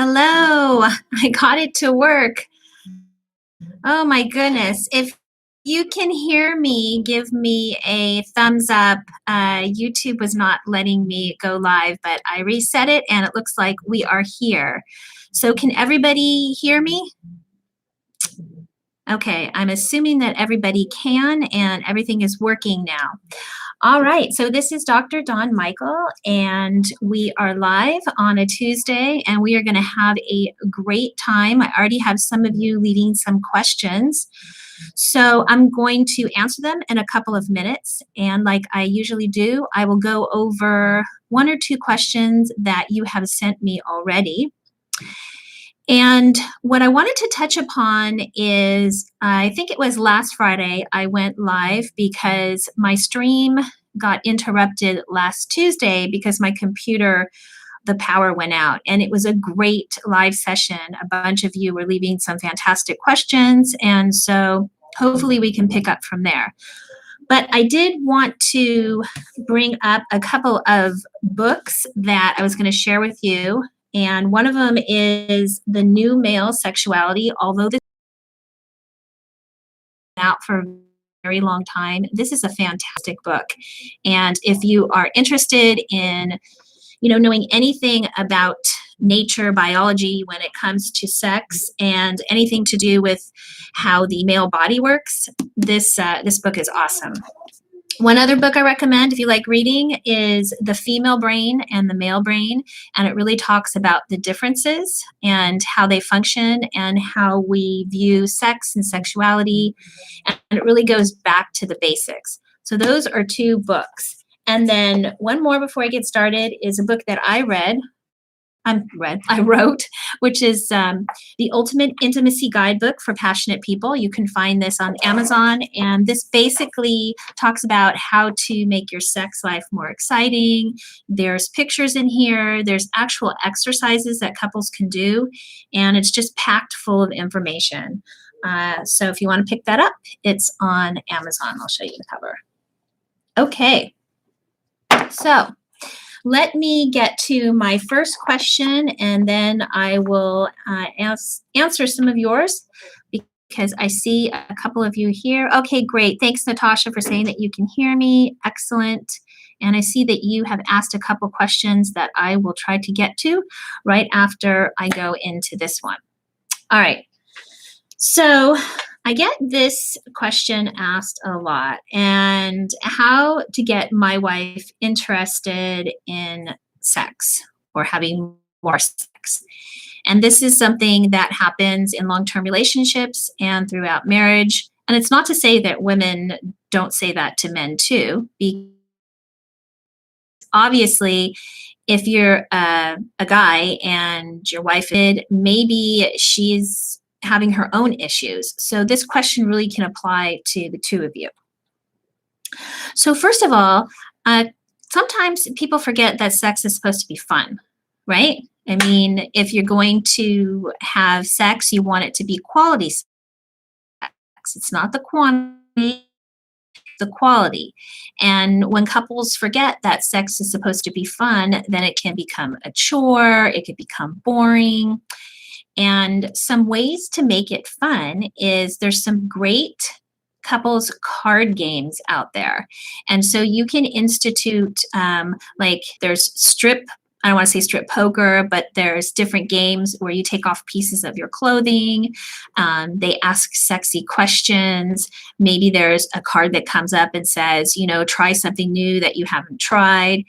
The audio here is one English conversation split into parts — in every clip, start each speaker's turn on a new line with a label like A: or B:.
A: Hello, I got it to work. Oh my goodness. If you can hear me, give me a thumbs up. YouTube was not letting me go live, but I reset it and it looks like we are here. So can everybody hear me? Okay, I'm assuming that everybody can and everything is working now. All right, so this is Dr. Dawn Michael, and we are live on a Tuesday, and we are going to have a great time. I already have some of you leaving some questions, so I'm going to answer them in a couple of minutes. And like I usually do, I will go over one or two questions that you have sent me already. And what I wanted to touch upon is, I think it was last Friday, I went live because my stream got interrupted last Tuesday because my computer, the power went out. And it was a great live session. A bunch of you were leaving some fantastic questions. And so hopefully we can pick up from there. But I did want to bring up a couple of books that I was going to share with you. And one of them is The New Male Sexuality. Although this has been out for a very long time, this is a fantastic book. And if you are interested in, knowing anything about nature, biology when it comes to sex, and anything to do with how the male body works, this book is awesome. One other book I recommend if you like reading is The Female Brain and the Male Brain, and it really talks about the differences and how they function and how we view sex and sexuality, and it really goes back to the basics. So those are two books. And then one more before I get started is a book that I wrote, which is The Ultimate Intimacy Guidebook for Passionate People. You can find this on Amazon, and this basically talks about how to make your sex life more exciting. There's pictures in here. There's actual exercises that couples can do, and it's just packed full of information. So if you want to pick that up, it's on Amazon. I'll show you the cover. Okay, so let me get to my first question, and then I will answer some of yours because I see a couple of you here. Okay, great. Thanks, Natasha, for saying that you can hear me. Excellent. And I see that you have asked a couple questions that I will try to get to right after I go into this one. All right. So I get this question asked a lot, and how to get my wife interested in sex or having more sex. And this is something that happens in long-term relationships and throughout marriage. And it's not to say that women don't say that to men too. Obviously, if you're a guy and your wife did, maybe she's having her own issues. So this question really can apply to the two of you. So first of all, sometimes people forget that sex is supposed to be fun, right? I mean, if you're going to have sex, you want it to be quality sex. It's not the quantity, the quality. And when couples forget that sex is supposed to be fun, then it can become a chore, it can become boring. And some ways to make it fun is there's some great couples card games out there. And so you can institute, like there's I don't want to say strip poker, but there's different games where you take off pieces of your clothing. They ask sexy questions. Maybe there's a card that comes up and says, try something new that you haven't tried.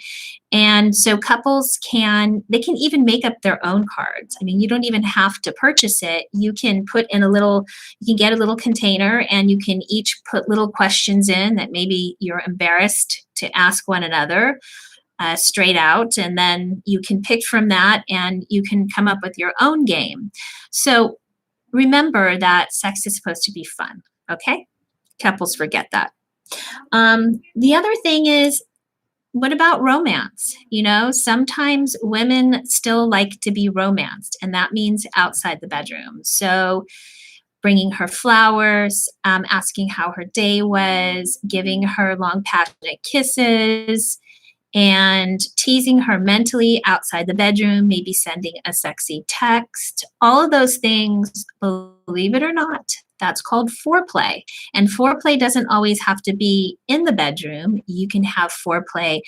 A: And so couples can even make up their own cards. I mean, you don't even have to purchase it. You can you can get a little container, and you can each put little questions in that maybe you're embarrassed to ask one another straight out. And then you can pick from that and you can come up with your own game. So remember that sex is supposed to be fun, okay? Couples forget that. The other thing is, what about romance? Sometimes women still like to be romanced, and that means outside the bedroom. So bringing her flowers, asking how her day was, giving her long, passionate kisses, and teasing her mentally outside the bedroom, maybe sending a sexy text. All of those things, believe it or not, that's called foreplay. And foreplay doesn't always have to be in the bedroom. You can have foreplay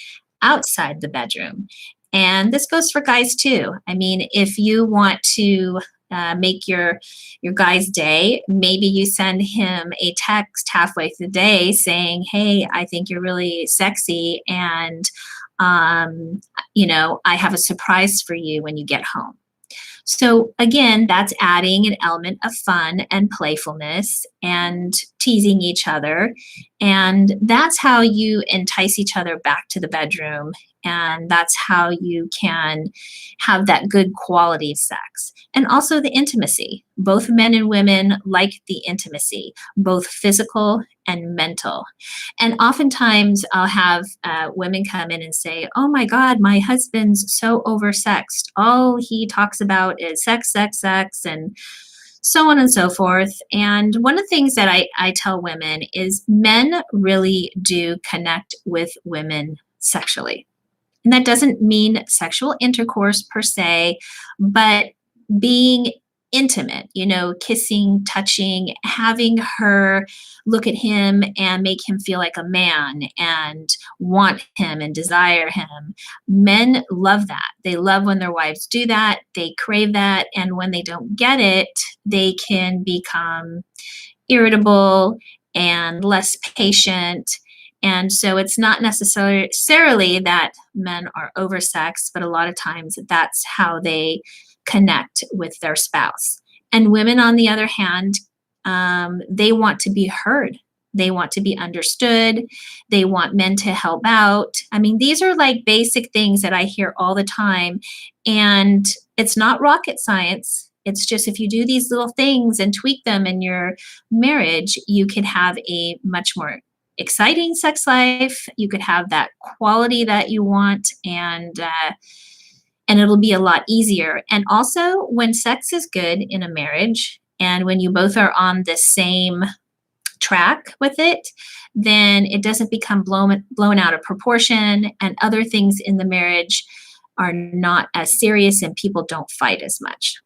A: outside the bedroom. And this goes for guys too. I mean, if you want to make your guy's day, maybe you send him a text halfway through the day saying, "Hey, I think you're really sexy, and I have a surprise for you when you get home." So again, that's adding an element of fun and playfulness and teasing each other. And that's how you entice each other back to the bedroom. And that's how you can have that good quality sex. And also the intimacy. Both men and women like the intimacy, both physical and mental. And oftentimes I'll have women come in and say, "Oh my God, my husband's so oversexed. All he talks about is sex, sex, sex," and so on and so forth. And one of the things that I tell women is men really do connect with women sexually. And that doesn't mean sexual intercourse per se, but being intimate, kissing, touching, having her look at him and make him feel like a man and want him and desire him. Men love that. They love when their wives do that. They crave that. And when they don't get it, they can become irritable and less patient. And so it's not necessarily that men are oversexed, but a lot of times that's how they connect with their spouse. And women, on the other hand, they want to be heard. They want to be understood. They want men to help out. I mean, these are like basic things that I hear all the time. And it's not rocket science. It's just if you do these little things and tweak them in your marriage, you can have a much more exciting sex life. You could have that quality that you want, and it'll be a lot easier. And also, when sex is good in a marriage, and when you both are on the same track with it, then it doesn't become blown out of proportion, and other things in the marriage are not as serious, and people don't fight as much.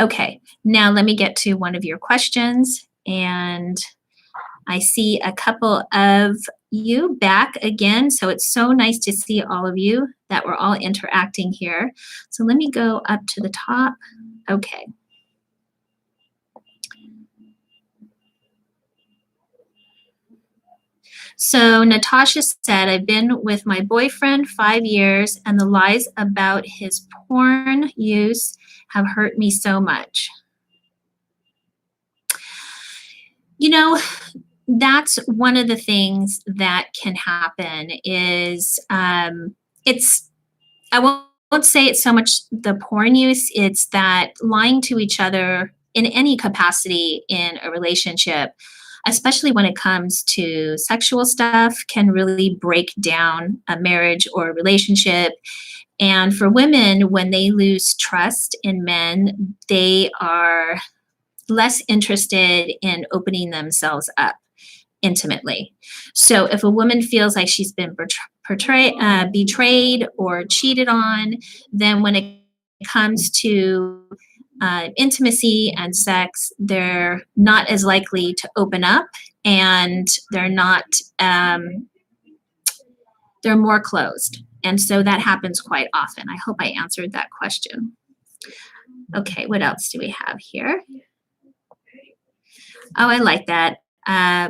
A: Okay, now let me get to one of your questions. And I see a couple of you back again. So it's so nice to see all of you that we're all interacting here. So let me go up to the top. Okay. So Natasha said, "I've been with my boyfriend 5 years, and the lies about his porn use have hurt me so much." That's one of the things that can happen is I won't say it's so much the porn use, it's that lying to each other in any capacity in a relationship, especially when it comes to sexual stuff, can really break down a marriage or a relationship. And for women, when they lose trust in men, they are less interested in opening themselves up intimately. So if a woman feels like she's been betrayed or cheated on, then when it comes to intimacy and sex, they're not as likely to open up, and they're more closed. And so that happens quite often. I hope I answered that question. Okay, what else do we have here? Oh, I like that.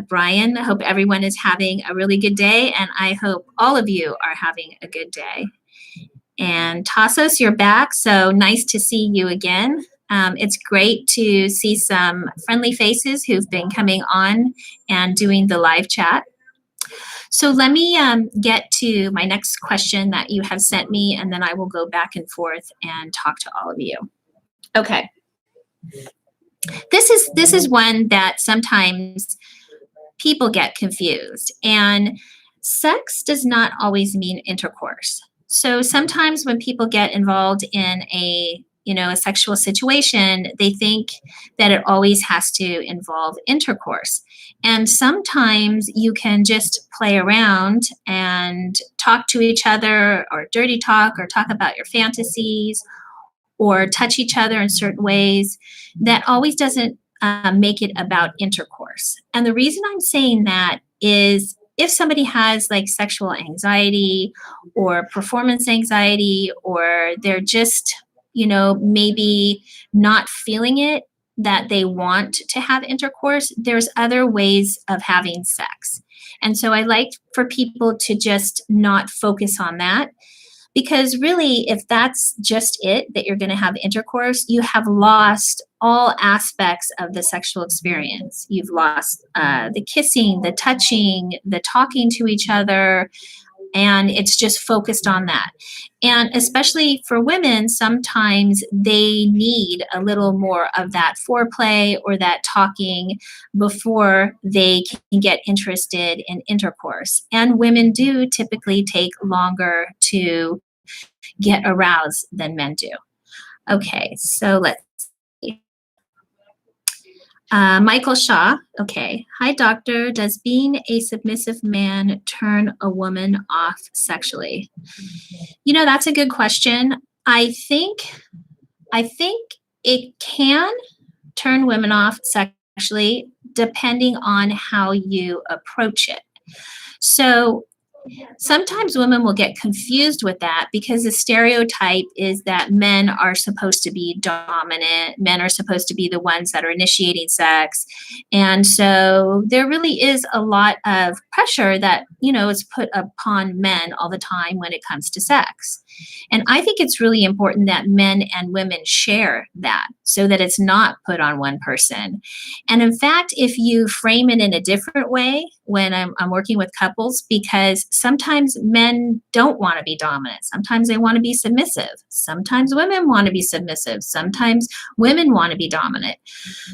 A: Brian, I hope everyone is having a really good day, and I hope all of you are having a good day. And Tassos, you're back, so nice to see you again. It's great to see some friendly faces who've been coming on and doing the live chat. So let me get to my next question that you have sent me, and then I will go back and forth and talk to all of you. Okay. This is one that sometimes people get confused, and sex does not always mean intercourse. So sometimes when people get involved in a a sexual situation, they think that it always has to involve intercourse. And sometimes you can just play around and talk to each other, or dirty talk, or talk about your fantasies, or touch each other in certain ways. That always doesn't make it about intercourse. And the reason I'm saying that is, if somebody has like sexual anxiety or performance anxiety, or they're just, maybe not feeling it, that they want to have intercourse, there's other ways of having sex. And so I like for people to just not focus on that, because really, if that's just it, that you're going to have intercourse, you have lost all aspects of the sexual experience. You've lost the kissing, the touching, the talking to each other, and it's just focused on that. And especially for women, sometimes they need a little more of that foreplay or that talking before they can get interested in intercourse. And women do typically take longer to get aroused than men do. Okay, so let's see. Michael Shaw. Okay. Hi, doctor. Does being a submissive man turn a woman off sexually? That's a good question. I think it can turn women off sexually depending on how you approach it. So sometimes women will get confused with that, because the stereotype is that men are supposed to be dominant. Men are supposed to be the ones that are initiating sex. And so there really is a lot of pressure that, is put upon men all the time when it comes to sex. And I think it's really important that men and women share that, so that it's not put on one person. And in fact, if you frame it in a different way when I'm working with couples, because sometimes men don't want to be dominant. Sometimes they want to be submissive. Sometimes women want to be submissive. Sometimes women want to be dominant.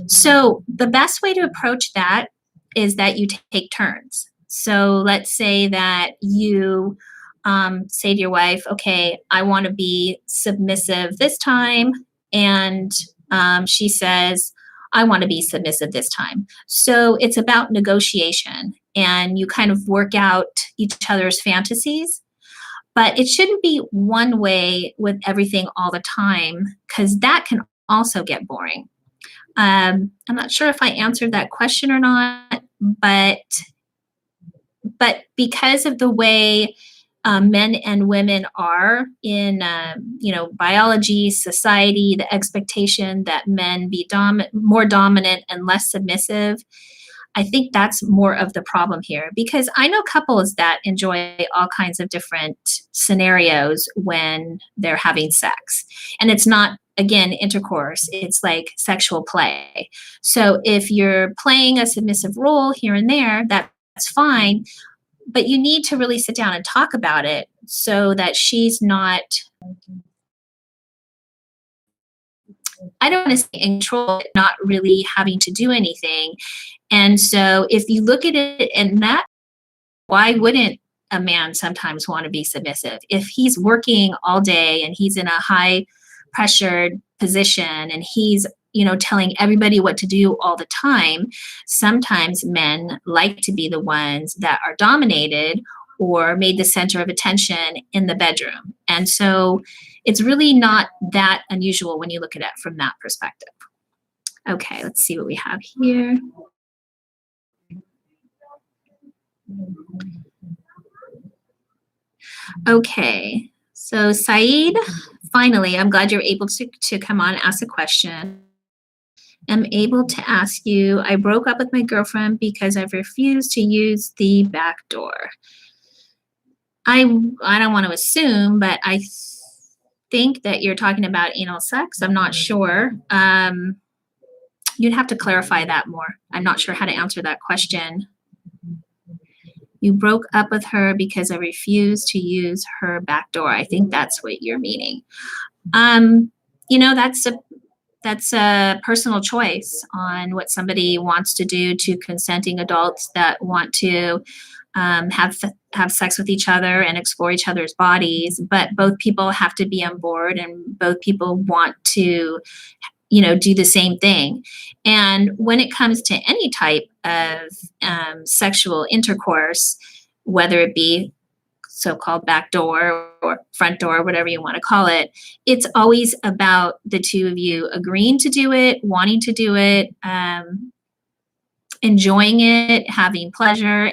A: So the best way to approach that is that you take turns. So let's say that you say to your wife, okay, I want to be submissive this time. And she says, I want to be submissive this time. So it's about negotiation, and you kind of work out each other's fantasies. But it shouldn't be one way with everything all the time, because that can also get boring. I'm not sure if I answered that question or not, but because of the way men and women are in, biology, society, the expectation that men be more dominant and less submissive, I think that's more of the problem here. Because I know couples that enjoy all kinds of different scenarios when they're having sex. And it's not, again, intercourse, it's like sexual play. So if you're playing a submissive role here and there, that's fine. But you need to really sit down and talk about it, so that she's not, I don't want to say in control, not really having to do anything. And so if you look at it in that, why wouldn't a man sometimes want to be submissive? If he's working all day and he's in a high pressured position, and he's telling everybody what to do all the time, sometimes men like to be the ones that are dominated or made the center of attention in the bedroom. And so it's really not that unusual when you look at it from that perspective. Okay, let's see what we have here. Okay, so Saeed, finally, I'm glad you're able to come on and ask a question. I'm able to ask you, I broke up with my girlfriend because I've refused to use the back door. I don't want to assume, but I think that you're talking about anal sex. I'm not sure. You'd have to clarify that more. I'm not sure how to answer that question. You broke up with her because I refused to use her back door. I think that's what you're meaning. That's a personal choice on what somebody wants to do to consenting adults that want to have sex with each other and explore each other's bodies, but both people have to be on board and both people want to, do the same thing. And when it comes to any type of sexual intercourse, whether it be so-called back door or front door, whatever you want to call it, it's always about the two of you agreeing to do it, wanting to do it, enjoying it, having pleasure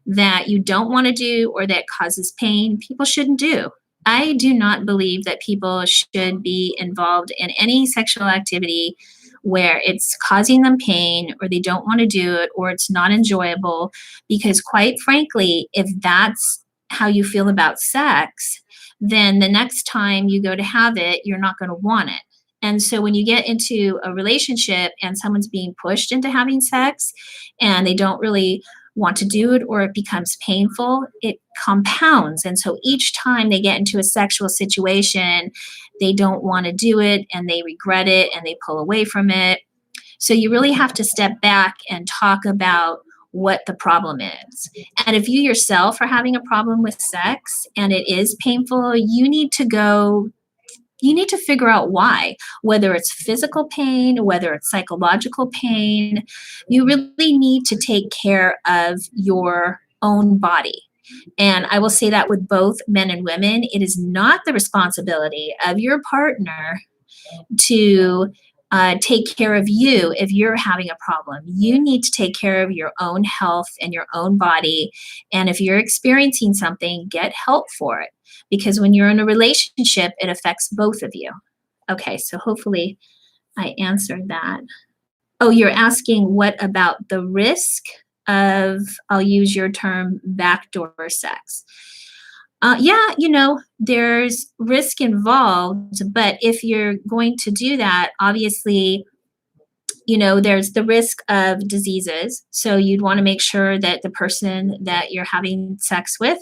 A: that you don't want to do or that causes pain. People shouldn't do. I do not believe that people should be involved in any sexual activity where it's causing them pain or they don't want to do it or it's not enjoyable, because quite frankly, if that's how you feel about sex, then the next time you go to have it, you're not going to want it. And so when you get into a relationship and someone's being pushed into having sex and they don't really want to do it or it becomes painful, it compounds. And so each time they get into a sexual situation, they don't want to do it and they regret it and they pull away from it. So you really have to step back and talk about what the problem is. And if you yourself are having a problem with sex and it is painful, you need to figure out why, whether it's physical pain, whether it's psychological pain. You really need to take care of your own body. And I will say that with both men and women, it is not the responsibility of your partner to take care of you if you're having a problem. You need to take care of your own health and your own body. And if you're experiencing something, get help for it. Because when you're in a relationship, it affects both of you. Okay, so hopefully I answered that. Oh, you're asking what about the risk of, I'll use your term, backdoor sex. Yeah, there's risk involved, but if you're going to do that, obviously, there's the risk of diseases. So you'd want to make sure that the person that you're having sex with,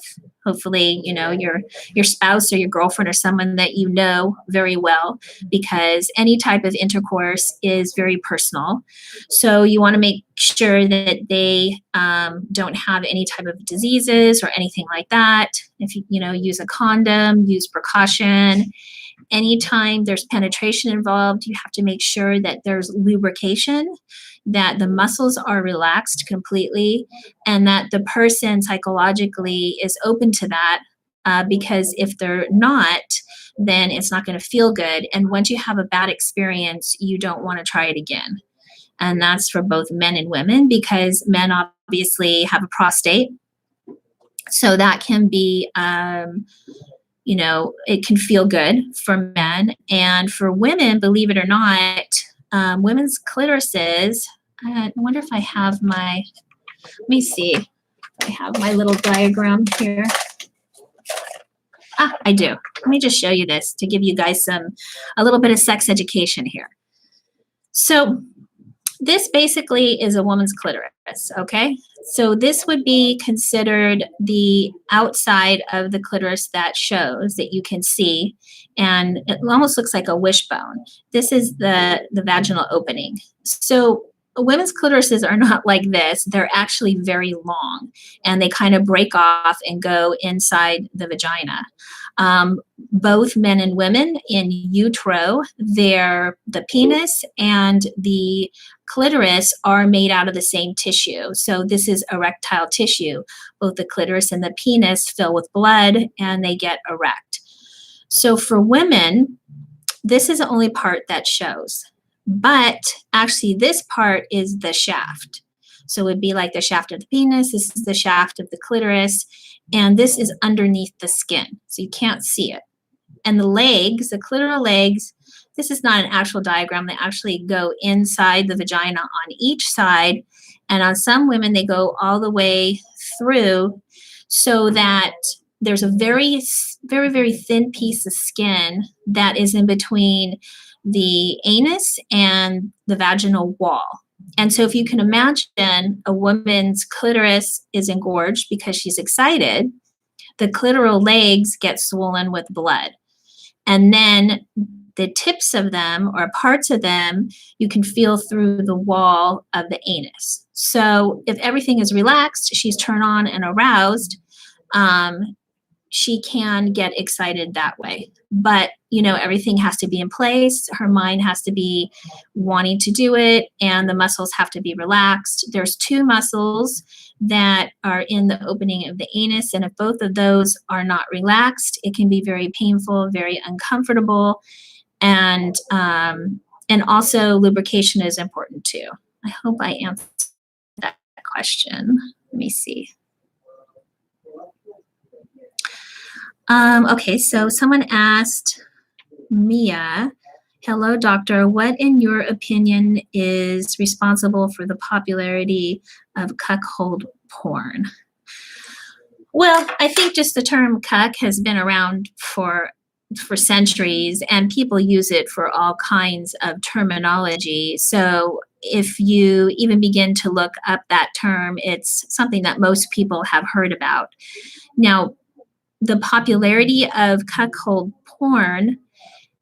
A: hopefully, your spouse or your girlfriend or someone that you know very well, because any type of intercourse is very personal. So you want to make sure that they don't have any type of diseases or anything like that. If you use a condom, use precaution. Anytime there's penetration involved, you have to make sure that there's lubrication, that the muscles are relaxed completely, and that the person psychologically is open to that. Because if they're not, then it's not going to feel good. And once you have a bad experience, you don't want to try it again. And that's for both men and women, because men obviously have a prostate. So that can be it can feel good for men. And for women, believe it or not, women's clitorises, I wonder if I have let me see if I have my little diagram here. I do. Let me just show you this to give you guys a little bit of sex education here. So this basically is a woman's clitoris, okay? So this would be considered the outside of the clitoris that shows, that you can see, and it almost looks like a wishbone. This is the vaginal opening. So women's clitorises are not like this. They're actually very long, and they kind of break off and go inside the vagina. Both men and women in utero, the penis and the clitoris are made out of the same tissue. So this is erectile tissue. Both the clitoris and the penis fill with blood and they get erect. So for women, this is the only part that shows. But actually this part is the shaft. So it would be like the shaft of the penis. This is the shaft of the clitoris. And this is underneath the skin. So you can't see it. And the legs, the clitoral legs, this is not an actual diagram. They actually go inside the vagina on each side. And on some women, they go all the way through, so that there's a very, very, very thin piece of skin that is in between the anus and the vaginal wall. And so if you can imagine, a woman's clitoris is engorged because she's excited. The clitoral legs get swollen with blood. And then the tips of them, or parts of them, you can feel through the wall of the anus. So if everything is relaxed, she's turned on and aroused, um, she can get excited that way. But, everything has to be in place. Her mind has to be wanting to do it, and the muscles have to be relaxed. There's two muscles that are in the opening of the anus, and if both of those are not relaxed, it can be very painful, very uncomfortable, and also lubrication is important too. I hope I answered that question. Let me see. Okay, so someone asked Mia, hello, doctor. What, in your opinion, is responsible for the popularity of cuckold porn? Well, I think just the term cuck has been around for centuries, and people use it for all kinds of terminology. So if you even begin to look up that term, it's something that most people have heard about. Now, the popularity of cuckold porn,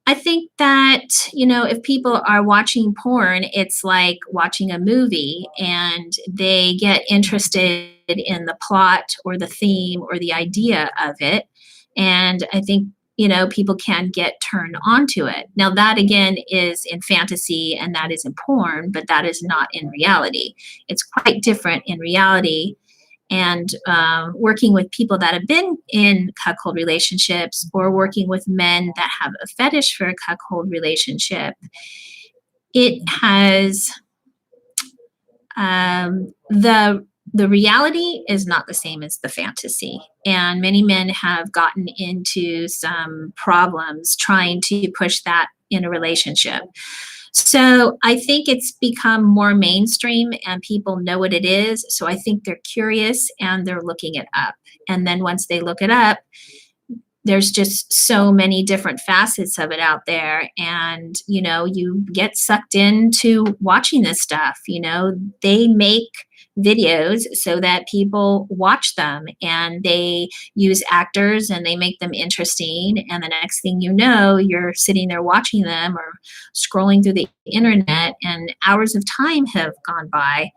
A: I think that, if people are watching porn, it's like watching a movie and they get interested in the plot or the theme or the idea of it. And I think, people can get turned onto it. Now, that again is in fantasy and that is in porn, but that is not in reality. It's quite different in reality. And working with people that have been in cuckold relationships or working with men that have a fetish for a cuckold relationship, it has the reality is not the same as the fantasy. And many men have gotten into some problems trying to push that in a relationship. So I think it's become more mainstream and people know what it is. So I think they're curious and they're looking it up. And then once they look it up, there's just so many different facets of it out there. And, you get sucked into watching this stuff. They make videos so that people watch them, and they use actors and they make them interesting. And the next thing you know, you're sitting there watching them or scrolling through the internet, and hours of time have gone by.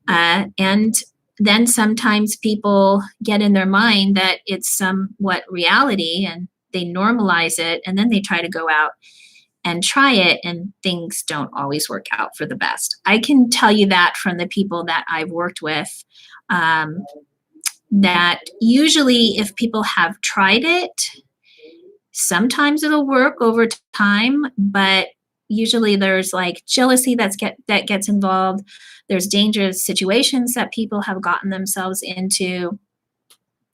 A: And then sometimes people get in their mind that it's somewhat reality and they normalize it, and then they try to go out and try it, and things don't always work out for the best. I can tell you that from the people that I've worked with, that usually if people have tried it, sometimes it'll work over time, but usually there's like jealousy that gets involved. There's dangerous situations that people have gotten themselves into.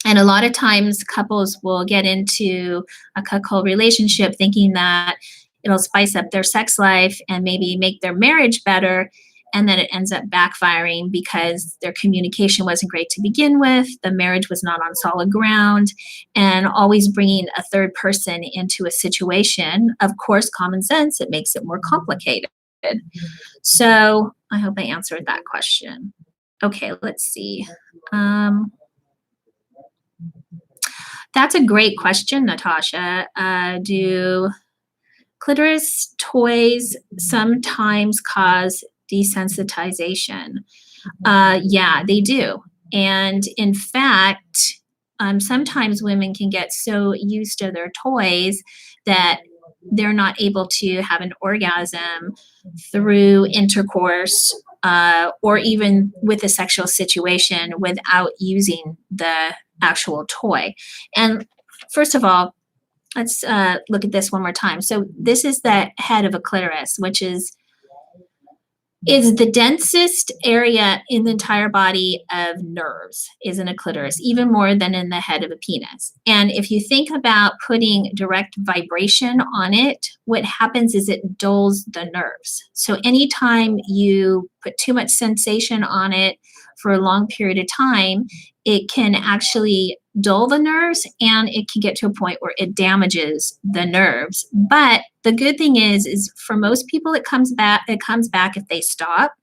A: And a lot of times couples will get into a cuckold relationship thinking that it'll spice up their sex life and maybe make their marriage better. And then it ends up backfiring because their communication wasn't great to begin with. The marriage was not on solid ground, and always bringing a third person into a situation. Of course, common sense, it makes it more complicated. So I hope I answered that question. Okay, let's see. That's a great question, Natasha. Do clitoris toys sometimes cause desensitization? Yeah, they do. And in fact, sometimes women can get so used to their toys that they're not able to have an orgasm through intercourse or even with a sexual situation without using the actual toy. And first of all, let's look at this one more time. So this is the head of a clitoris, which is the densest area in the entire body of nerves is in a clitoris, even more than in the head of a penis. And if you think about putting direct vibration on it, what happens is it dulls the nerves. So anytime you put too much sensation on it for a long period of time, it can actually dull the nerves, and it can get to a point where it damages the nerves. But the good thing is for most people, it comes back if they stop.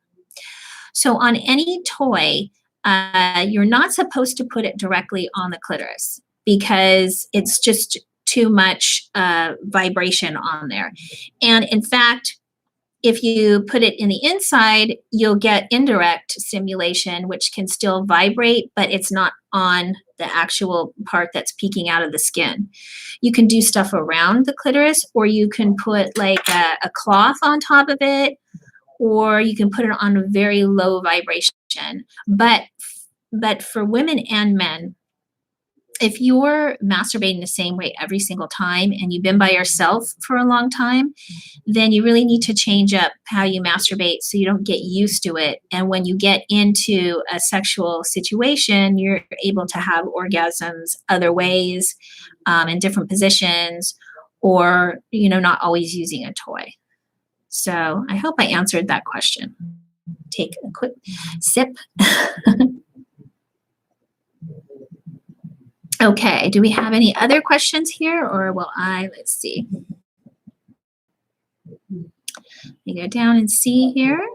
A: So on any toy, you're not supposed to put it directly on the clitoris because it's just too much vibration on there. And in fact, if you put it in the inside, you'll get indirect stimulation, which can still vibrate, but it's not on the actual part that's peeking out of the skin. You can do stuff around the clitoris, or you can put like a cloth on top of it, or you can put it on a very low vibration. But for women and men, if you're masturbating the same way every single time and you've been by yourself for a long time, then you really need to change up how you masturbate so you don't get used to it. And when you get into a sexual situation, you're able to have orgasms other ways, in different positions, or, not always using a toy. So I hope I answered that question. Take a quick sip. Okay, do we have any other questions here, or let's see. Let me go down and see here.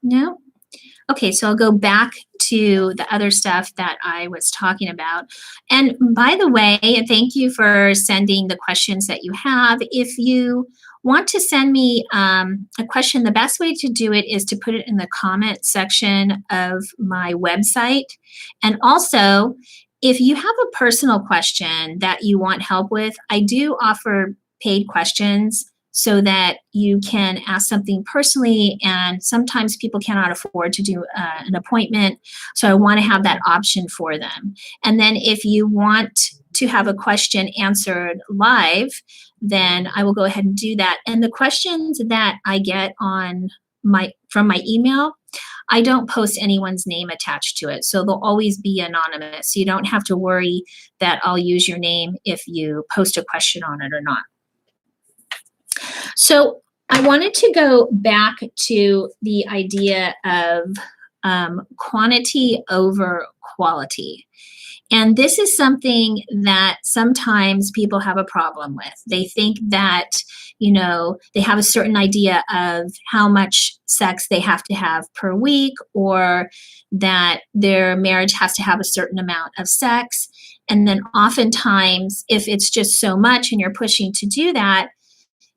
A: No? Okay, so I'll go back to the other stuff that I was talking about. And by the way, thank you for sending the questions that you have. If you want to send me a question, the best way to do it is to put it in the comment section of my website. And also, if you have a personal question that you want help with, I do offer paid questions so that you can ask something personally, and sometimes people cannot afford to do an appointment, so I want to have that option for them. And then if you want to have a question answered live, then I will go ahead and do that. And the questions that I get from my email, I don't post anyone's name attached to it, so they'll always be anonymous. You don't have to worry that I'll use your name if you post a question on it or not. So I wanted to go back to the idea of quantity over quality. And this is something that sometimes people have a problem with. They think that, they have a certain idea of how much sex they have to have per week, or that their marriage has to have a certain amount of sex. And then oftentimes, if it's just so much and you're pushing to do that,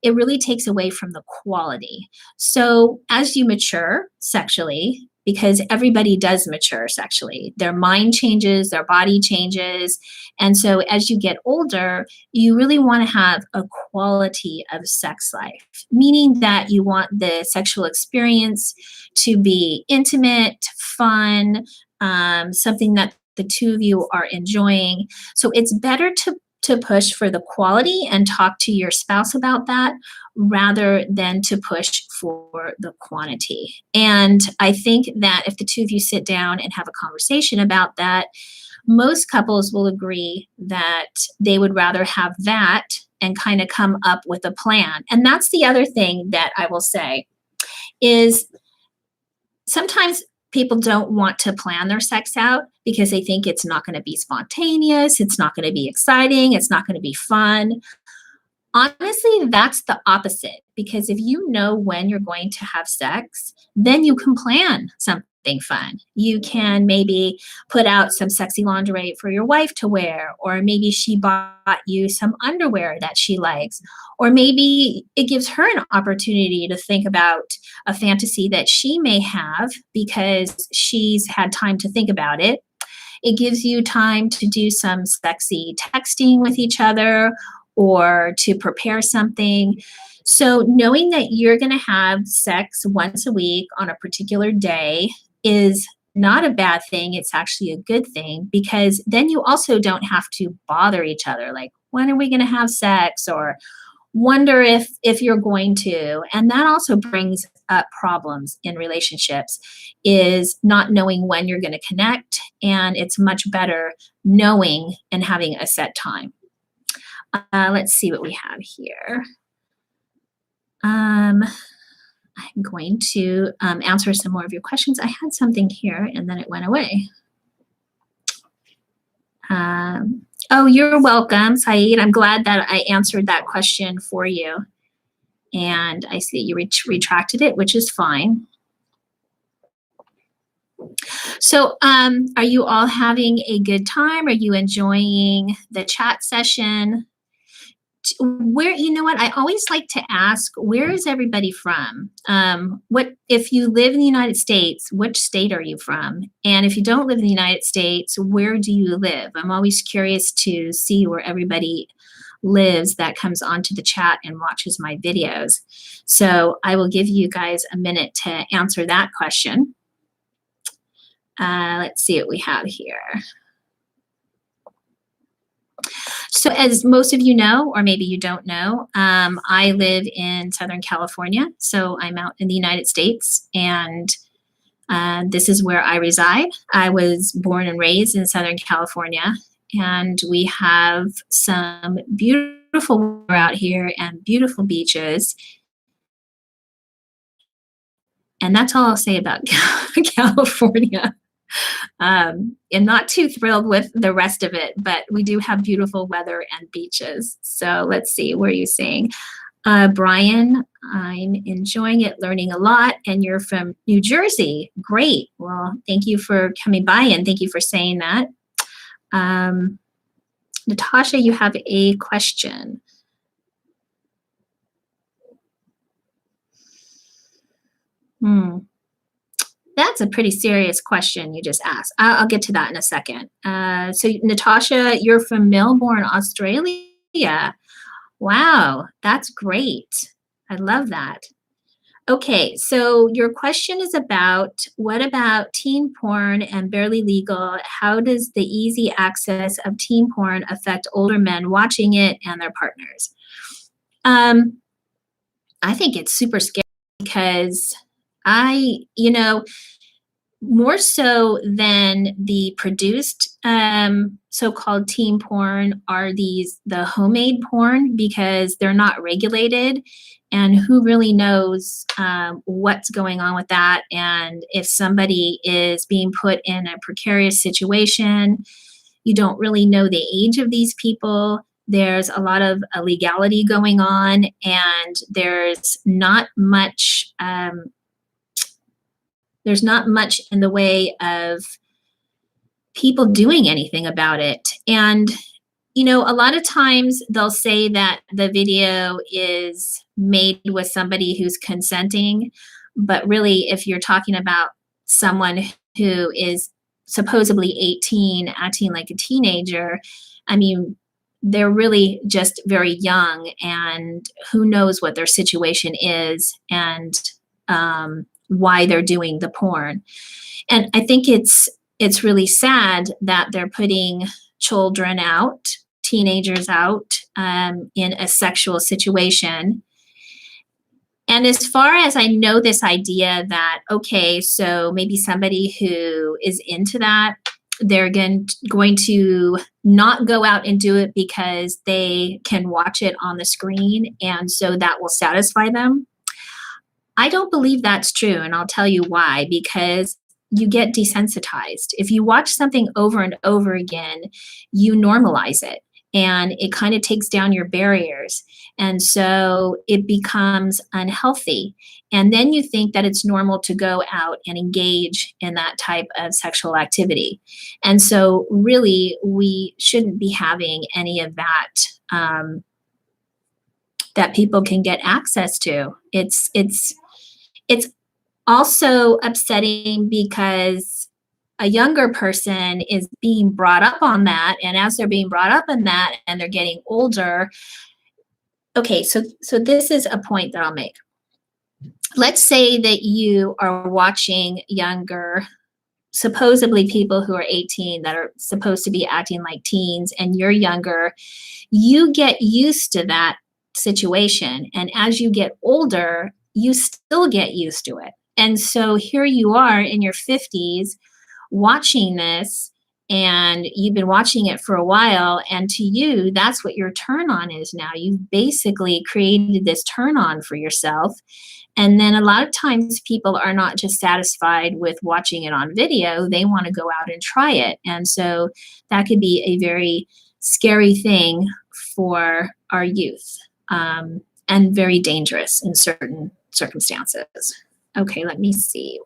A: it really takes away from the quality. So as you mature sexually, because everybody does mature sexually, their mind changes, their body changes. And so as you get older, you really want to have a quality of sex life, meaning that you want the sexual experience to be intimate, fun, something that the two of you are enjoying. So it's better to push for the quality and talk to your spouse about that rather than to push for the quantity. And I think that if the two of you sit down and have a conversation about that, most couples will agree that they would rather have that and kind of come up with a plan. And that's the other thing that I will say is sometimes people don't want to plan their sex out because they think it's not going to be spontaneous, it's not going to be exciting, it's not going to be fun. Honestly, that's the opposite, because if you know when you're going to have sex, then you can plan something fun. You can maybe put out some sexy lingerie for your wife to wear, or maybe she bought you some underwear that she likes, or maybe it gives her an opportunity to think about a fantasy that she may have because she's had time to think about it. It gives you time to do some sexy texting with each other or to prepare something. So knowing that you're going to have sex once a week on a particular day is not a bad thing. It's actually a good thing, because then you also don't have to bother each other. Like, when are we going to have sex? Or wonder if you're going to. And that also brings up problems in relationships, is not knowing when you're going to connect. And it's much better knowing and having a set time. Let's see what we have here. I'm going to answer some more of your questions. I had something here and then it went away. Oh, you're welcome, Saeed. I'm glad that I answered that question for you. And I see you retracted it, which is fine. So, are you all having a good time? Are you enjoying the chat session? Where, you know what, I always like to ask, where is everybody from? What if you live in the United States, which state are you from? And if you don't live in the United States, where do you live? I'm always curious to see where everybody lives that comes onto the chat and watches my videos. So I will give you guys a minute to answer that question. Let's see what we have here. So as most of you know, or maybe you don't know, I live in Southern California. So I'm out in the United States, and this is where I reside. I was born and raised in Southern California, and we have some beautiful weather out here and beautiful beaches. And that's all I'll say about California. I'm not too thrilled with the rest of it, but we do have beautiful weather and beaches. So let's see, what are you saying? Brian, I'm enjoying it, learning a lot, and you're from New Jersey. Great. Well, thank you for coming by, and thank you for saying that. Natasha, you have a question. That's a pretty serious question you just asked. I'll get to that in a second. So Natasha, you're from Melbourne, Australia. Wow, that's great. I love that. Okay, so your question is about, what about teen porn and barely legal? How does the easy access of teen porn affect older men watching it and their partners? I think it's super scary because more so than the produced so-called teen porn are the homemade porn, because they're not regulated, and who really knows what's going on with that, and if somebody is being put in a precarious situation. You don't really know the age of these people. There's a lot of illegality going on, and there's not much in the way of people doing anything about it. And, a lot of times they'll say that the video is made with somebody who's consenting, but really, if you're talking about someone who is supposedly 18 acting like a teenager, I mean, they're really just very young, and who knows what their situation is, and why they're doing the porn. And I think it's really sad that they're putting children out, teenagers out, in a sexual situation. And as far as I know, this idea that, okay, so maybe somebody who is into that, they're going to not go out and do it because they can watch it on the screen, and so that will satisfy them. I don't believe that's true, and I'll tell you why. Because you get desensitized. If you watch something over and over again, you normalize it, and it kind of takes down your barriers. And so it becomes unhealthy. And then you think that it's normal to go out and engage in that type of sexual activity. And so really, we shouldn't be having any of that that people can get access to. It's also upsetting because a younger person is being brought up on that, and as they're being brought up on that and they're getting older. Okay, so this is a point that I'll make. Let's say that you are watching younger, supposedly people who are 18 that are supposed to be acting like teens, and you're younger. You get used to that situation, and as you get older, you still get used to it. And so here you are in your 50s watching this, and you've been watching it for a while, and to you, that's what your turn on is now. You've basically created this turn on for yourself. And then a lot of times people are not just satisfied with watching it on video, they want to go out and try it. And so that could be a very scary thing for our youth, and very dangerous in certain circumstances. Okay, let me see.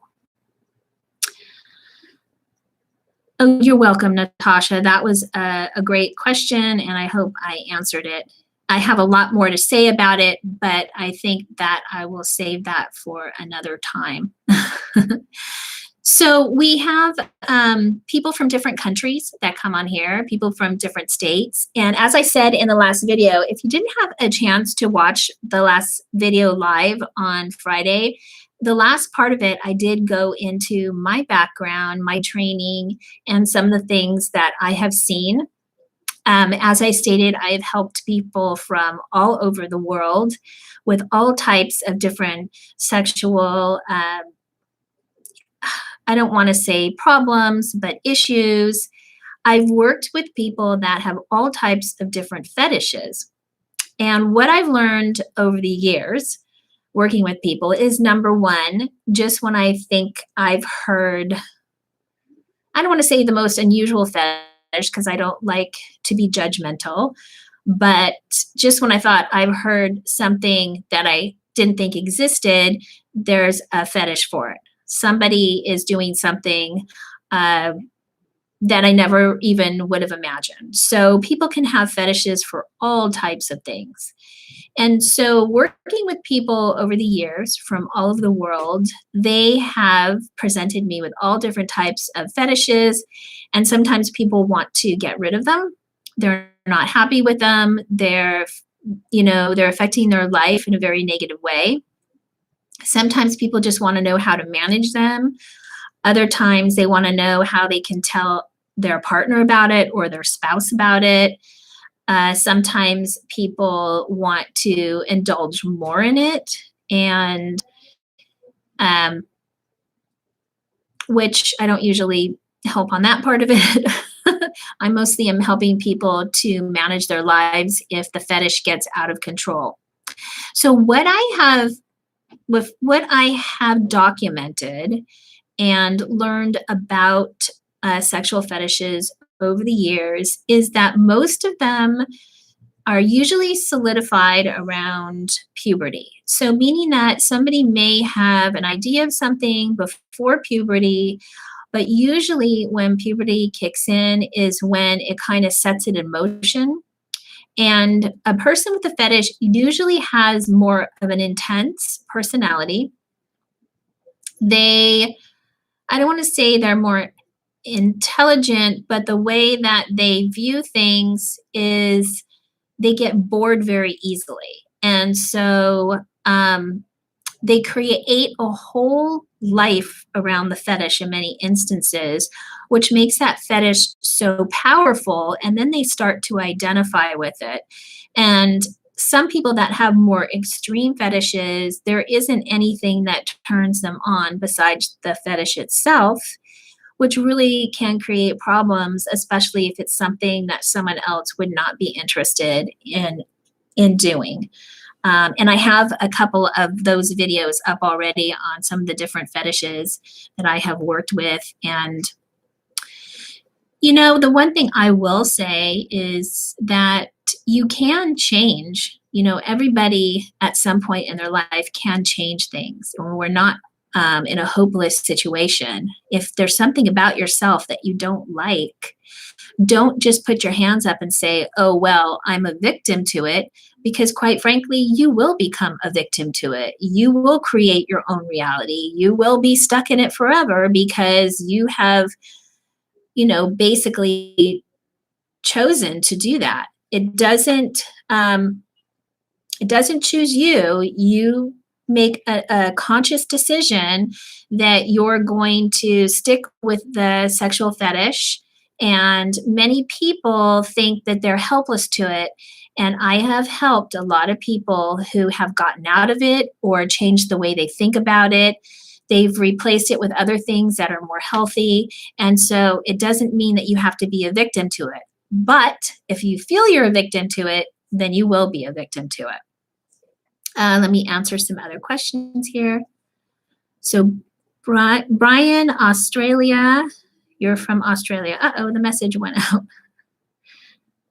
A: Oh, you're welcome, Natasha. That was a great question, and I hope I answered it. I have a lot more to say about it, but I think that I will save that for another time. So we have people from different countries that come on here, people from different states. And as I said in the last video, if you didn't have a chance to watch the last video live on Friday, the last part of it, I did go into my background, my training, and some of the things that I have seen. As I stated, I have helped people from all over the world with all types of different sexual I don't want to say problems, but issues. I've worked with people that have all types of different fetishes. And what I've learned over the years working with people is number one, just when I think I've heard, I don't want to say the most unusual fetish because I don't like to be judgmental, but just when I thought I've heard something that I didn't think existed, there's a fetish for it. Somebody is doing something uh, that I never even would have imagined. So people can have fetishes for all types of things. And so, working with people over the years from all over the world, they have presented me with all different types of fetishes. And sometimes people want to get rid of them. They're not happy with them. They're affecting their life in a very negative way. Sometimes people just want to know how to manage them. Other times they want to know how they can tell their partner about it or their spouse about it. Sometimes people want to indulge more in it, and which I don't usually help on that part of it. I mostly am helping people to manage their lives if the fetish gets out of control. So what I have documented and learned about sexual fetishes over the years is that most of them are usually solidified around puberty. So, meaning that somebody may have an idea of something before puberty, but usually when puberty kicks in is when it kind of sets it in motion. And a person with a fetish usually has more of an intense personality. I don't want to say they're more intelligent, but the way that they view things is they get bored very easily. And so they create a whole life around the fetish in many instances, which makes that fetish so powerful. And then they start to identify with it. And some people that have more extreme fetishes, there isn't anything that turns them on besides the fetish itself, which really can create problems, especially if it's something that someone else would not be interested in doing. And I have a couple of those videos up already on some of the different fetishes that I have worked with. And, the one thing I will say is that you can change. Everybody at some point in their life can change things. We're not in a hopeless situation. If there's something about yourself that you don't like, don't just put your hands up and say, oh, well, I'm a victim to it, because quite frankly, you will become a victim to it. You will create your own reality. You will be stuck in it forever because you have, basically chosen to do that. It doesn't choose you. You make a conscious decision that you're going to stick with the sexual fetish. And many people think that they're helpless to it. And I have helped a lot of people who have gotten out of it or changed the way they think about it. They've replaced it with other things that are more healthy. And so it doesn't mean that you have to be a victim to it. But if you feel you're a victim to it, then you will be a victim to it. Let me answer some other questions here. So, Brian, Australia, you're from Australia. Uh-oh, the message went out.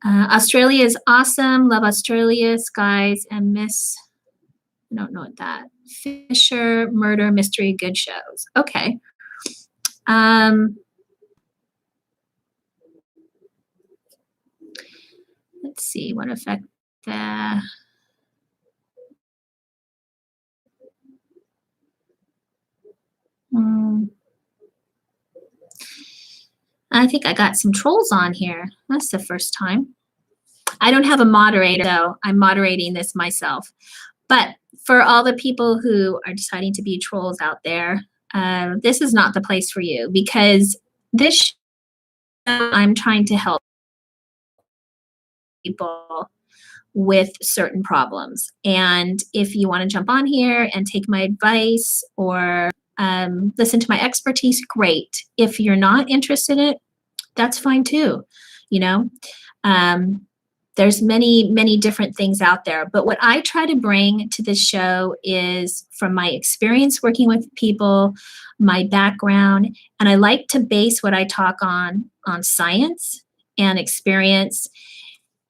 A: Australia is awesome. Love Australia, skies, and Miss, I don't know what that, Fisher, murder, mystery, good shows. Okay. see what effect the mm, I think I got some trolls on here. That's the first time. I don't have a moderator, so I'm moderating this myself. But for all the people who are deciding to be trolls out there, this is not the place for you because this show, I'm trying to help people with certain problems. And if you want to jump on here and take my advice or listen to my expertise, great. If you're not interested in it, that's fine too. You know, um, there's many different things out there. But what I try to bring to this show is from my experience working with people, my background, and I like to base what I talk on science and experience.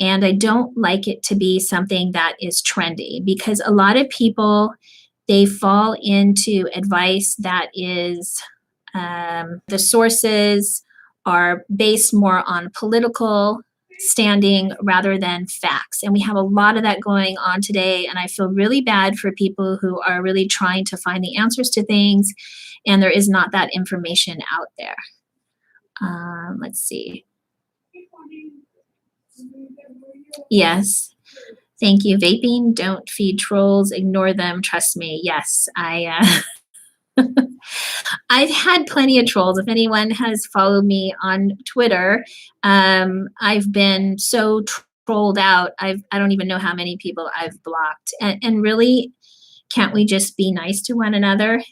A: And I don't like it to be something that is trendy because a lot of people they fall into advice that is the sources are based more on political standing rather than facts. And we have a lot of that going on today. And I feel really bad for people who are really trying to find the answers to things, and there is not that information out there. Let's see. Yes. Thank you. Vaping, don't feed trolls, ignore them. Trust me. Yes, I've had plenty of trolls. If anyone has followed me on Twitter, I've been so trolled out. I don't even know how many people I've blocked. And really, can't we just be nice to one another?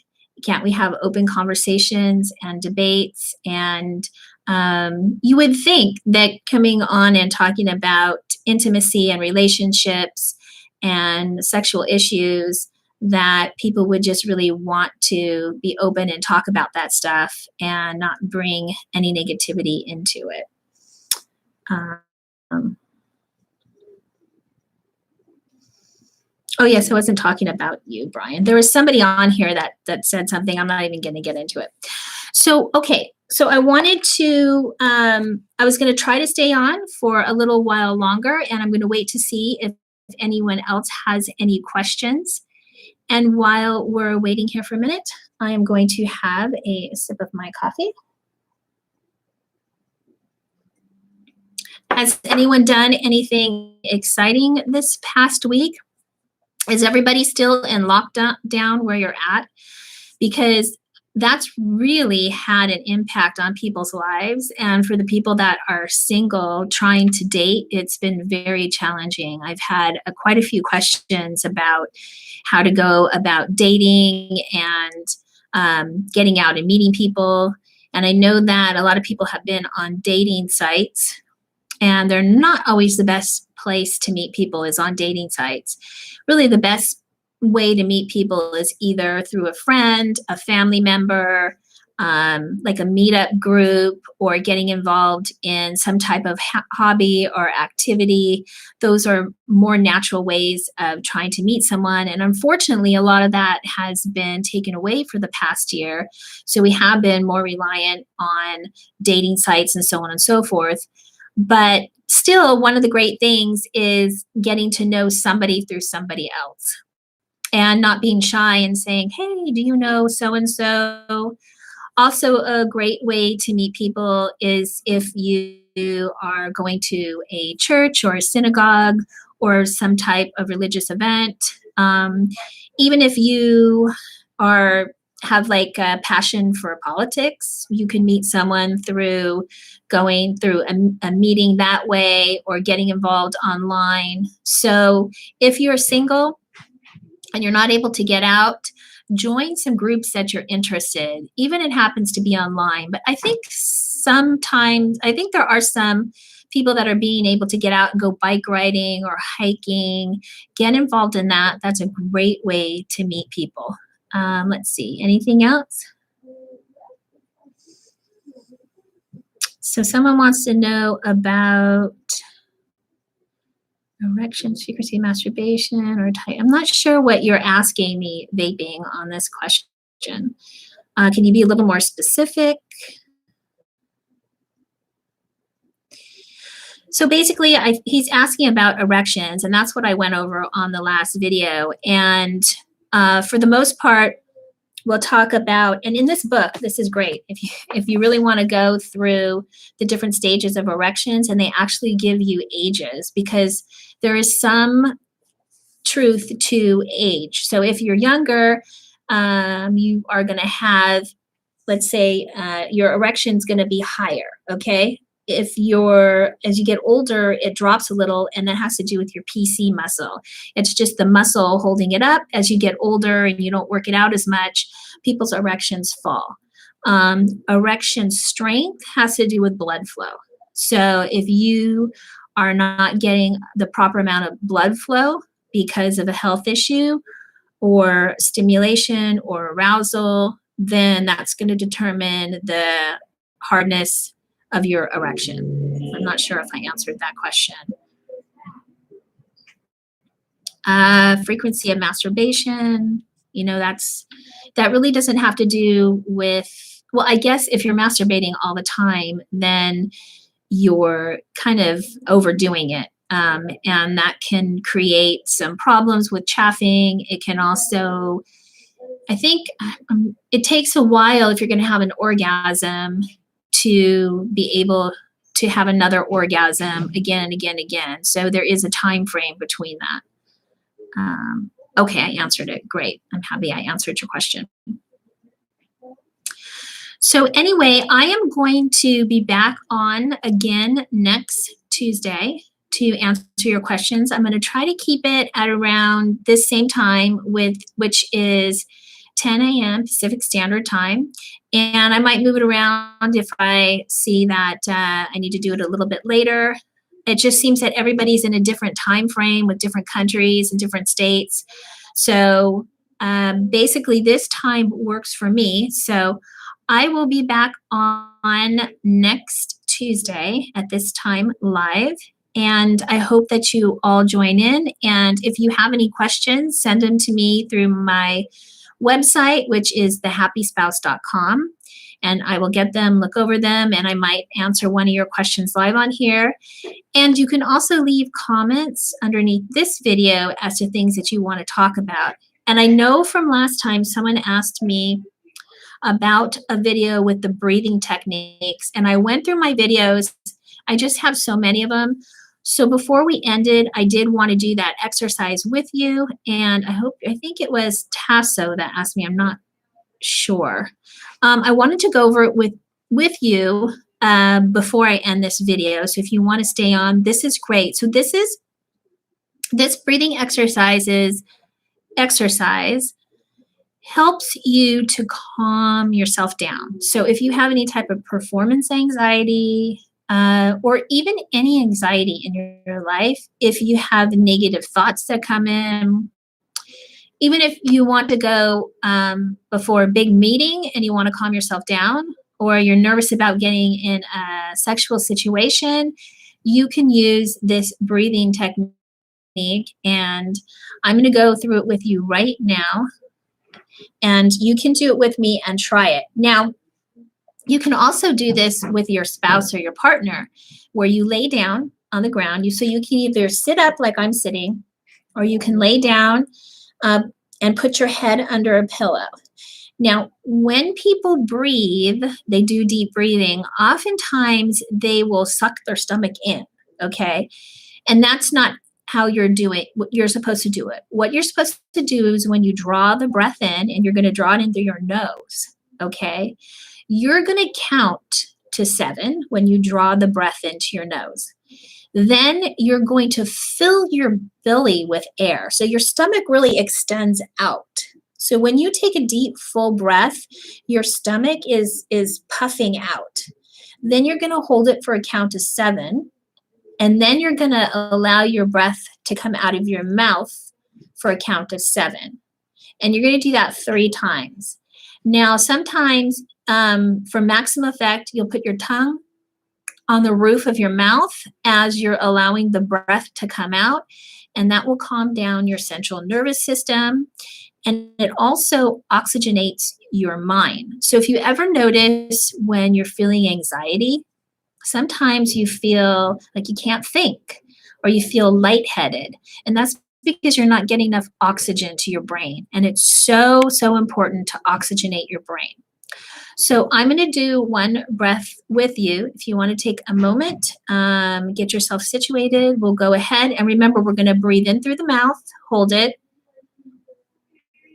A: Can't we have open conversations and debates? And you would think that coming on and talking about intimacy and relationships and sexual issues, that people would just really want to be open and talk about that stuff and not bring any negativity into it. Um, oh yes, I wasn't talking about you, Brian. There was somebody on here that said something. I'm not even going to get into it. So, okay. So I wanted to, I was going to try to stay on for a little while longer, and I'm going to wait to see if anyone else has any questions. And while we're waiting here for a minute, I am going to have a sip of my coffee. Has anyone done anything exciting this past week? Is everybody still in lockdown where you're at? Because that's really had an impact on people's lives. And for the people that are single trying to date, it's been very challenging. I've had quite a few questions about how to go about dating and getting out and meeting people. And I know that a lot of people have been on dating sites, and they're not always the best place to meet people is on dating sites. Really, the best way to meet people is either through a friend, a family member, like a meetup group, or getting involved in some type of hobby or activity. Those are more natural ways of trying to meet someone. And unfortunately, a lot of that has been taken away for the past year. So we have been more reliant on dating sites and so on and so forth. But still, one of the great things is getting to know somebody through somebody else and not being shy and saying, hey, do you know so-and-so? Also, a great way to meet people is if you are going to a church or a synagogue or some type of religious event. Even if you have like a passion for politics, you can meet someone through going through a meeting that way or getting involved online. So if you're single and you're not able to get out, join some groups that you're interested, even if it happens to be online. But I think there are some people that are being able to get out and go bike riding or hiking. Get involved in that. That's a great way to meet people. Let's see, anything else? So someone wants to know about erection, secrecy, masturbation, or type. I'm not sure what you're asking me, vaping, on this question. Can you be a little more specific? So basically, he's asking about erections, and that's what I went over on the last video. And for the most part, we'll talk about, and in this book, this is great. If you really want to go through the different stages of erections, and they actually give you ages, because there is some truth to age. So if you're younger, you are going to have, let's say, your erection's going to be higher. Okay. As you get older, it drops a little, and that has to do with your PC muscle. It's just the muscle holding it up. As you get older and you don't work it out as much, people's erections fall. Erection strength has to do with blood flow. So if you are not getting the proper amount of blood flow because of a health issue or stimulation or arousal, then that's going to determine the hardness of your erection. I'm not sure if I answered that question. Frequency of masturbation, that really doesn't have to do with, well, I guess if you're masturbating all the time, then you're kind of overdoing it. And that can create some problems with chaffing. It can also, I think it takes a while if you're going to have an orgasm to be able to have another orgasm again and again and again. So there is a time frame between that. Okay, I answered it. Great. I'm happy I answered your question. So anyway, I am going to be back on again next Tuesday to answer your questions. I'm going to try to keep it at around this same time, which is 10 a.m. Pacific Standard Time. And I might move it around if I see that I need to do it a little bit later. It just seems that everybody's in a different time frame with different countries and different states. So basically this time works for me. So I will be back on next Tuesday at this time live. And I hope that you all join in. And if you have any questions, send them to me through my website, which is thehappyspouse.com. And I will get them, look over them, and I might answer one of your questions live on here. And you can also leave comments underneath this video as to things that you want to talk about. And I know from last time someone asked me about a video with the breathing techniques, and I went through my videos. I just have so many of them. So before we ended, I did want to do that exercise with you. And I think it was Tasso that asked me, I'm not sure. I wanted to go over it with you before I end this video. So if you want to stay on, this is great. So this breathing exercise helps you to calm yourself down. So if you have any type of performance anxiety, or even any anxiety in your life, if you have negative thoughts that come in, even if you want to go before a big meeting and you want to calm yourself down, or you're nervous about getting in a sexual situation, you can use this breathing technique. And I'm going to go through it with you right now. And you can do it with me and try it. Now, you can also do this with your spouse or your partner, where you lay down on the ground. So you can either sit up like I'm sitting, or you can lay down and put your head under a pillow. Now, when people breathe, they do deep breathing, oftentimes they will suck their stomach in, okay? And that's not how you're supposed to do it. What you're supposed to do is when you draw the breath in, and you're going to draw it in through your nose, okay? You're going to count to 7 when you draw the breath into your nose. Then you're going to fill your belly with air. So your stomach really extends out. So when you take a deep, full breath, your stomach is puffing out. Then you're going to hold it for a count of 7. And then you're going to allow your breath to come out of your mouth for a count of 7. And you're going to do that 3 times. Now, sometimes for maximum effect, you'll put your tongue on the roof of your mouth as you're allowing the breath to come out, and that will calm down your central nervous system, and it also oxygenates your mind. So if you ever notice when you're feeling anxiety, Sometimes you feel like you can't think or you feel lightheaded, and that's because you're not getting enough oxygen to your brain. And it's so, so important to oxygenate your brain. So I'm going to do one breath with you. If you want to take a moment, get yourself situated, we'll go ahead. And remember, we're going to breathe in through the mouth, hold it,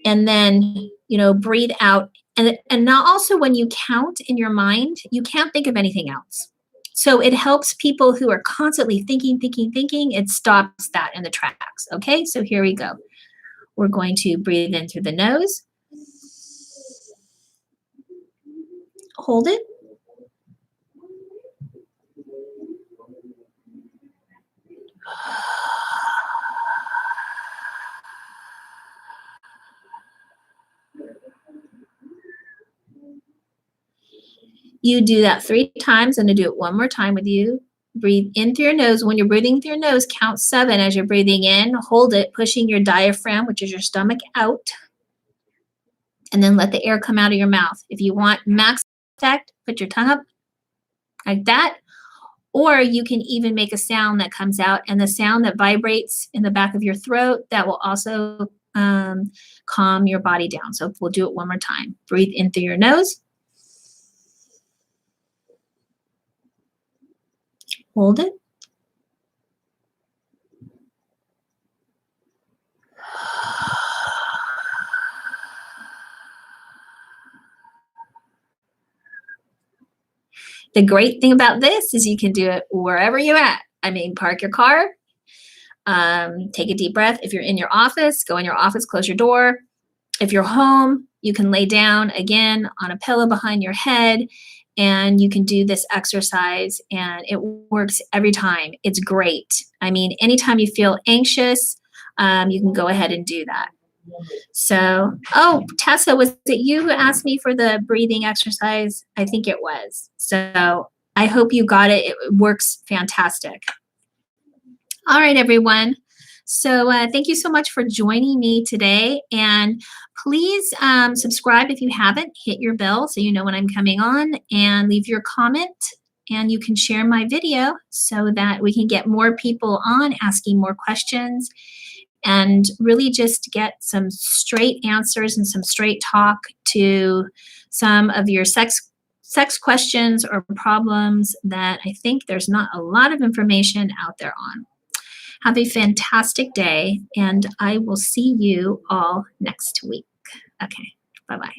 A: and then, breathe out. And now also when you count in your mind, you can't think of anything else. So it helps people who are constantly thinking, thinking, thinking. It stops that in the tracks. Okay, so here we go. We're going to breathe in through the nose. Hold it. You do that 3 times. I'm going to do it one more time with you. Breathe in through your nose. When you're breathing through your nose, count 7 as you're breathing in. Hold it, pushing your diaphragm, which is your stomach, out. And then let the air come out of your mouth. If you want max effect, put your tongue up like that. Or you can even make a sound that comes out, and the sound that vibrates in the back of your throat, that will also calm your body down. So we'll do it one more time. Breathe in through your nose. Hold it. The great thing about this is you can do it wherever you're at. I mean, park your car, take a deep breath. If you're in your office, go in your office, close your door. If you're home, you can lay down again on a pillow behind your head, and you can do this exercise, and it works every time. It's great. I mean, anytime you feel anxious, you can go ahead and do that. So, oh, Tessa, was it you who asked me for the breathing exercise? I think it was. So I hope you got it. It works fantastic. All right, everyone. So thank you so much for joining me today. And please subscribe if you haven't. Hit your bell so you know when I'm coming on, and leave your comment. And you can share my video so that we can get more people on asking more questions, and really just get some straight answers and some straight talk to some of your sex questions or problems that I think there's not a lot of information out there on. Have a fantastic day, and I will see you all next week. Okay, bye-bye.